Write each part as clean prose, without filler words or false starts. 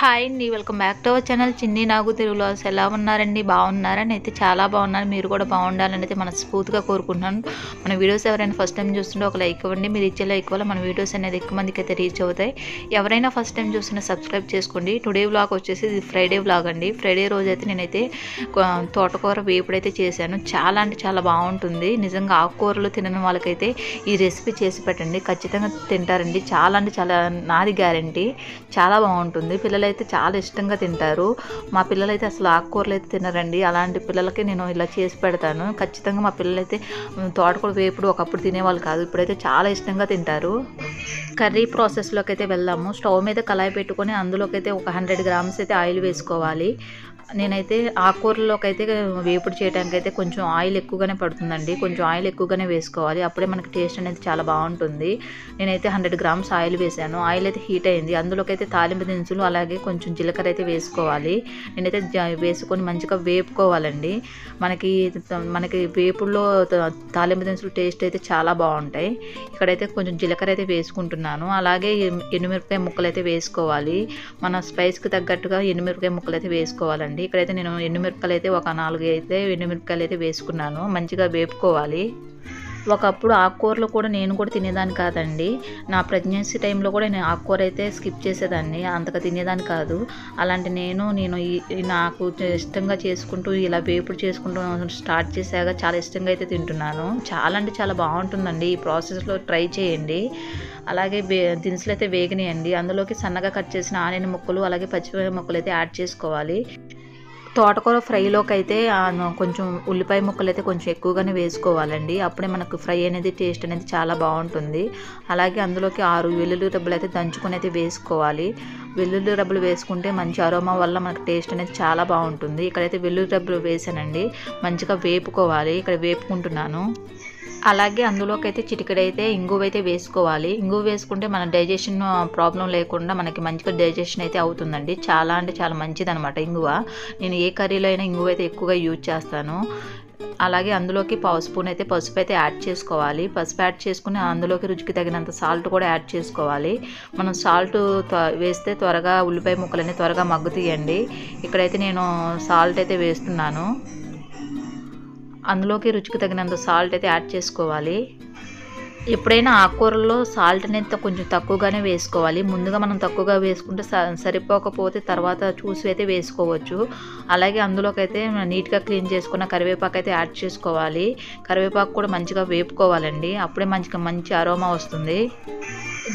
Hi అండి. Welcome back to our channel చిన్ని నాగు Telugu vlogs. ఎలా ఉన్నారండి? బాగున్నారని అయితే చాలా బాగున్నారు. మీరు కూడా బాగుండాలని అయితే మనస్ఫూర్తిగా కోరుకుంటున్నాను. మన వీడియోస్ ఎవరైనా ఫస్ట్ టైం చూస్తుంటే ఒక లైక్ ఇవ్వండి. మీరు ఇచ్చే లైక్ వల్ల మన వీడియోస్ అనేది ఎక్కువ మందికి అయితే రీచ్ అవుతాయి. ఎవరైనా ఫస్ట్ టైం చూస్తున్న సబ్స్క్రైబ్ చేసుకోండి. టుడే వ్లాగ్ వచ్చేసి ఇది ఫ్రైడే వ్లాగ్ అండి. ఫ్రైడే రోజు అయితే నేనైతే తోటకూర వేపుడైతే చేశాను. చాలా అంటే చాలా బాగుంటుంది. నిజంగా ఆకుకూరలు తినని వాళ్ళకైతే ఈ రెసిపీ చేసి పెట్టండి, ఖచ్చితంగా తింటారండి. చాలా అంటే చాలా, నాది గ్యారంటీ. చాలా బాగుంటుంది. పిల్లలైతే చాలా ఇష్టంగా తింటారు. మా పిల్లలైతే అసలు ఆకుకూరలు అయితే తినరండి. అలాంటి పిల్లలకి నేను ఇలా చేసి పెడతాను. ఖచ్చితంగా మా పిల్లలైతే తోటకూర వేపుడు ఒకప్పుడు తినేవాళ్ళు కాదు, ఇప్పుడైతే చాలా ఇష్టంగా తింటారు. కర్రీ ప్రాసెస్లోకి అయితే వెళ్దాము. స్టవ్ మీద కళాయి పెట్టుకొని అందులోకి అయితే ఒక 100 గ్రామ్స్ అయితే ఆయిల్ వేసుకోవాలి. నేనైతే ఆకుకూరలోకి అయితే వేపుడు చేయడానికి అయితే కొంచెం ఆయిల్ ఎక్కువగానే పడుతుందండి. కొంచెం ఆయిల్ ఎక్కువగానే వేసుకోవాలి, అప్పుడే మనకి టేస్ట్ అనేది చాలా బాగుంటుంది. నేనైతే 100 గ్రామ్స్ ఆయిల్ వేసాను. ఆయిల్ అయితే హీట్ అయింది. అందులోకి అయితే తాలింపు దినుసులు అలాగే కొంచెం జీలకర్ర అయితే వేసుకోవాలి. నేనైతే వేసుకొని మంచిగా వేపుకోవాలండి. మనకి మనకి వేపుడులో తాలింపు దినుసులు టేస్ట్ అయితే చాలా బాగుంటాయి. ఇక్కడైతే కొంచెం జీలకర్ర అయితే వేసుకుంటున్నాను. అలాగే ఎండుమిరపకాయ ముక్కలు అయితే వేసుకోవాలి. మన స్పైస్కి తగ్గట్టుగా ఎండుమిరపకాయ ముక్కలు అయితే వేసుకోవాలండి. ఇక్కడైతే నేను ఎండుమిరపకాయలు అయితే ఒక 4 అయితే ఎండుమిరపకాయలు అయితే వేసుకున్నాను. మంచిగా వేపుకోవాలి. ఒకప్పుడు ఆకుకూరలు కూడా నేను కూడా తినేదాన్ని కాదండి. నా ప్రెగ్నెన్సీ టైంలో కూడా నేను ఆకుకూర అయితే స్కిప్ చేసేదాన్ని, అంతగా తినేదాన్ని కాదు. అలాంటి నేను నాకు ఇష్టంగా చేసుకుంటూ ఇలా వేపుడు చేసుకుంటూ స్టార్ట్ చేశాక చాలా ఇష్టంగా అయితే తింటున్నాను. చాలా అంటే చాలా బాగుంటుందండి. ఈ ప్రాసెస్లో ట్రై చేయండి. అలాగే దినుసులు అయితే వేగినాయండి. అందులోకి సన్నగా కట్ చేసిన ఆనియన్ ముక్కలు అలాగే పచ్చిమిరపకాయ ముక్కలు అయితే యాడ్ చేసుకోవాలి. తోటకూర ఫ్రైలోకి అయితే కొంచెం ఉల్లిపాయ ముక్కలు అయితే కొంచెం ఎక్కువగానే వేసుకోవాలండి. అప్పుడే మనకు ఫ్రై అనేది టేస్ట్ అనేది చాలా బాగుంటుంది. అలాగే అందులోకి 6 వెల్లుల్లి రెబ్బలు అయితే దంచుకొని అయితే వేసుకోవాలి. వెల్లుల్లి రెబ్బలు వేసుకుంటే మంచి అరోమా వల్ల మనకు టేస్ట్ అనేది చాలా బాగుంటుంది. ఇక్కడైతే వెల్లుల్లి రెబ్బలు వేసానండి. మంచిగా వేపుకోవాలి. ఇక్కడ వేపుకుంటున్నాను. అలాగే అందులోకి అయితే చిటికెడైతే ఇంగువ అయితే వేసుకోవాలి. ఇంగువ వేసుకుంటే మన డైజెషన్ ప్రాబ్లం లేకుండా మనకి మంచిగా డైజెషన్ అయితే అవుతుందండి. చాలా అంటే చాలా మంచిది అనమాట ఇంగువ. నేను ఏ కర్రీలో అయినా ఇంగువ అయితే ఎక్కువగా యూజ్ చేస్తాను. అలాగే అందులోకి పావు స్పూన్ అయితే పసుపు అయితే యాడ్ చేసుకోవాలి. పసుపు యాడ్ చేసుకుని అందులోకి రుచికి తగినంత సాల్ట్ కూడా యాడ్ చేసుకోవాలి. మనం సాల్ట్ వేస్తే త్వరగా ఉల్లిపాయ ముక్కలన్నీ త్వరగా మగ్గుతాయండి. ఇక్కడైతే నేను సాల్ట్ అయితే వేస్తున్నాను. అందులోకి రుచికి తగినంత సాల్ట్ అయితే యాడ్ చేసుకోవాలి. ఎప్పుడైనా ఆకుకూరల్లో సాల్ట్ అనేది కొంచెం తక్కువగానే వేసుకోవాలి. ముందుగా మనం తక్కువగా వేసుకుంటే సరిపోకపోతే తర్వాత చూసి అయితే వేసుకోవచ్చు. అలాగే అందులోకి అయితే నీట్గా క్లీన్ చేసుకున్న కరివేపాకు అయితే యాడ్ చేసుకోవాలి. కరివేపాకు కూడా మంచిగా వేపుకోవాలండి. అప్పుడే మంచి అరోమా వస్తుంది.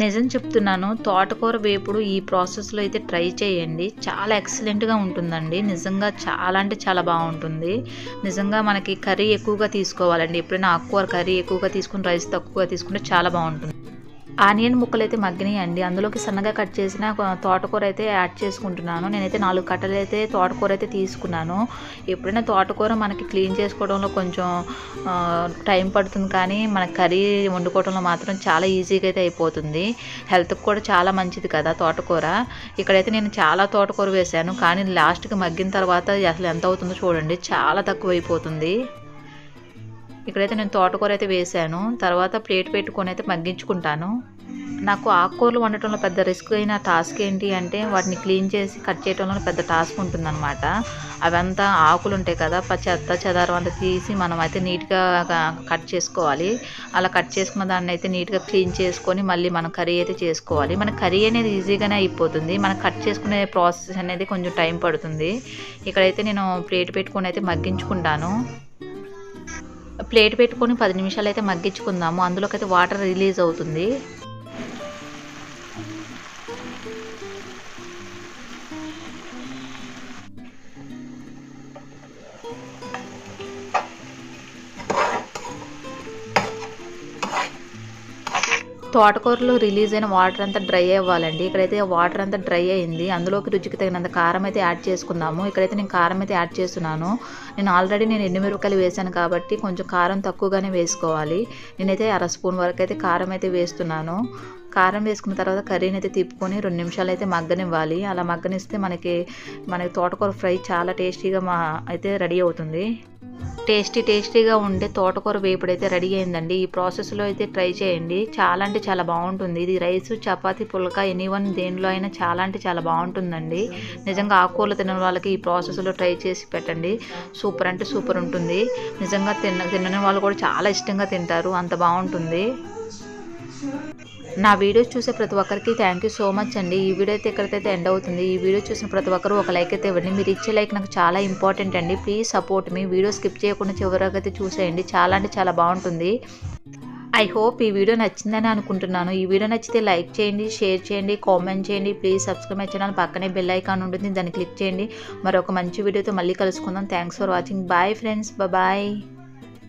నిజం చెప్తున్నాను, తోటకూర వేపుడు ఈ ప్రాసెస్లో అయితే ట్రై చేయండి. చాలా ఎక్సలెంట్గా ఉంటుందండి. నిజంగా చాలా అంటే చాలా బాగుంటుంది. నిజంగా మనకి కర్రీ ఎక్కువగా తీసుకోవాలండి. ఎప్పుడైనా ఆకుకూర కర్రీ ఎక్కువగా తీసుకుని రైస్ తక్కువగా తీసుకుంటే చాలా బాగుంటుంది. ఆనియన్ ముక్కలు అయితే మగ్గినాయండి. అందులోకి సన్నగా కట్ చేసిన తోటకూర అయితే యాడ్ చేసుకుంటున్నాను. నేనైతే 4 కట్టలు అయితే తోటకూర అయితే తీసుకున్నాను. ఎప్పుడైనా తోటకూర మనకి క్లీన్ చేసుకోవడంలో కొంచెం టైం పడుతుంది, కానీ మన కర్రీ వండుకోవడంలో మాత్రం చాలా ఈజీగా అయితే అయిపోతుంది. హెల్త్కి కూడా చాలా మంచిది కదా తోటకూర. ఇక్కడైతే నేను చాలా తోటకూర వేశాను, కానీ లాస్ట్కి మగ్గిన తర్వాత అసలు ఎంత అవుతుందో చూడండి, చాలా తక్కువ అయిపోతుంది. ఇక్కడైతే నేను తోటకూర అయితే వేసాను. తర్వాత ప్లేట్ పెట్టుకొని అయితే మగ్గించుకుంటాను. నాకు ఆకుకూరలు వండటంలో పెద్ద రిస్క్ అయిన టాస్క్ ఏంటి అంటే వాటిని క్లీన్ చేసి కట్ చేయడంలో పెద్ద టాస్క్ ఉంటుందన్నమాట. అవంతా ఆకులు ఉంటాయి కదా, చెత్త చెదారం అంతా తీసి మనం అయితే నీట్గా కట్ చేసుకోవాలి. అలా కట్ చేసుకున్న దాన్ని అయితే నీట్గా క్లీన్ చేసుకొని మళ్ళీ మనం కర్రీ అయితే చేసుకోవాలి. మన కర్రీ అనేది ఈజీగానే అయిపోతుంది. మనం కట్ చేసుకునే ప్రాసెస్ అనేది కొంచెం టైం పడుతుంది. ఇక్కడైతే నేను ప్లేట్ పెట్టుకొని అయితే మగ్గించుకుంటాను. ప్లేట్ పెట్టుకొని 10 నిమిషాలు అయితే మగ్గించుకుందాము. అందులోకి అయితే వాటర్ రిలీజ్ అవుతుంది. తోటకూరలో రిలీజ్ అయిన వాటర్ అంతా డ్రై అవ్వాలండి. ఇక్కడైతే వాటర్ అంతా డ్రై అయింది. అందులోకి రుచికి తగినంత కారం అయితే యాడ్ చేసుకుందాము. ఇక్కడైతే నేను కారం అయితే యాడ్ చేస్తున్నాను. నేను ఆల్రెడీ ఎండుమిరపకాయలు వేసాను కాబట్టి కొంచెం కారం తక్కువగానే వేసుకోవాలి. నేనైతే 1/2 స్పూన్ వరకు అయితే కారం అయితే వేస్తున్నాను. కారం వేసుకున్న తర్వాత కర్రీని అయితే తిప్పుకొని 2 నిమిషాలు అయితే మగ్గనివ్వాలి. అలా మగ్గనిస్తే మనకి తోటకూర ఫ్రై చాలా టేస్టీగా అయితే రెడీ అవుతుంది. టేస్టీగా ఉండే తోటకూర వేపుడు అయితే రెడీ అయిందండి. ఈ ప్రాసెస్లో అయితే ట్రై చేయండి. చాలా అంటే చాలా బాగుంటుంది. ఇది రైస్, చపాతీ, పుల్కా ఎనీవన్ దేనిలో అయినా చాలా అంటే చాలా బాగుంటుందండి. నిజంగా ఆకుకూరలు తినని వాళ్ళకి ఈ ప్రాసెస్లో ట్రై చేసి పెట్టండి. సూపర్ అంటే సూపర్ ఉంటుంది. నిజంగా తినని వాళ్ళు కూడా చాలా ఇష్టంగా తింటారు, అంత బాగుంటుంది. నా వీడియోస్ చూసే ప్రతి ఒక్కరికి థ్యాంక్ యూ సో మచ్ అండి. ఈ వీడియో అయితే ఎక్కడికైతే ఎండ్ అవుతుంది. ఈ వీడియో చూసిన ప్రతి ఒక్కరు ఒక లైక్ అయితే ఇవ్వండి. మీరు ఇచ్చే లైక్ నాకు చాలా ఇంపార్టెంట్ అండి. Please support me. Video skip చేయకుండా చివరికి అయితే చూసేయండి. చాలా అంటే చాలా బాగుంటుంది. ఐ హోప్ ఈ వీడియో నచ్చిందని అనుకుంటున్నాను. ఈ వీడియో నచ్చితే లైక్ చేయండి, షేర్ చేయండి, కామెంట్ చేయండి. Please subscribe my channel. పక్కనే బెల్ ఐకాన్ ఉంటుంది, దాన్ని క్లిక్ చేయండి. మరొక మంచి వీడియోతో మళ్ళీ కలుసుకుందాం. Thanks for watching. Bye friends, bye.